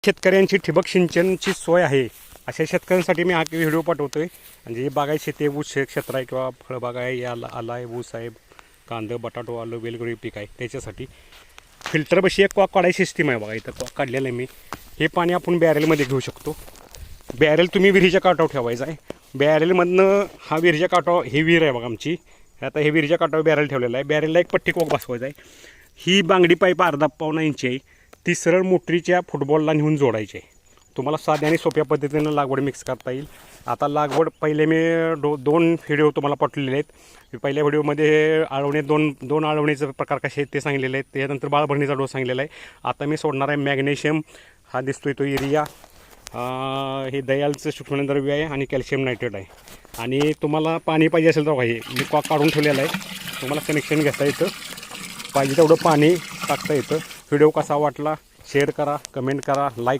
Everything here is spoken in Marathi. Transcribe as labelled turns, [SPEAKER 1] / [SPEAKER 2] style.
[SPEAKER 1] शेतकऱ्यांची ठिबक सिंचनची सोय आहे अशा शेतकऱ्यांसाठी मी हा व्हिडिओ पाठवतोय. आणि जे बागायत शेती आहे, ऊस क्षेत्र आहे किंवा फळबाग आहे, आला आहे, ऊस आहे, कांदा, बटाटो, आलं, वेलगोळी पीक आहे, त्याच्यासाठी फिल्टरपाशी एक कॉक काढायची सिस्टीम आहे बघा. इथं कॉक काढलेलं आहे मी. हे पाणी आपण बॅरेलमध्ये घेऊ शकतो. बॅरेल तुम्ही विहिरीच्या काठावर ठेवायचं आहे. बॅरेलमधनं हा विहिरीच्या काठावर, ही विहीर आहे बघा आमची. आता हे विहिरीच्या काठावर बॅरेल ठेवलेलं आहे. बॅरेलला एक पट्टी कॉक बसवायचा आहे. ही बांगडी पाईप अर्धा पावणा इंची आहे. ती सरळ मोटरीच्या फुटबॉलला नेऊन जोडायची आहे. तुम्हाला साध्या आणि सोप्या पद्धतीनं लागवड मिक्स करता येईल. आता लागवड पहिले मी दोन व्हिडिओ तुम्हाला पाठवलेले आहेत. पहिल्या व्हिडिओमध्ये आळवणे दोन आळवणीचे प्रकार कसे आहेत ते सांगितलेले आहेत. त्यानंतर बाळभरणीचा डोस सांगितलेला आहे. आता मी सोडणार आहे मॅग्नेशियम, हा दिसतोय तो युरिया, हे दयालचं सूक्ष्मद्रव्य आहे आणि कॅल्शियम नायट्रेट आहे. आणि तुम्हाला पाणी पाहिजे असेल तर हे मी कॉक काढून ठेवलेलं आहे. तुम्हाला कनेक्शन घेता येतं, पाहिजे तेवढं पाणी टाकता येतं. व्हिडिओ कसा वाटला शेअर करा, कमेंट करा, लाईक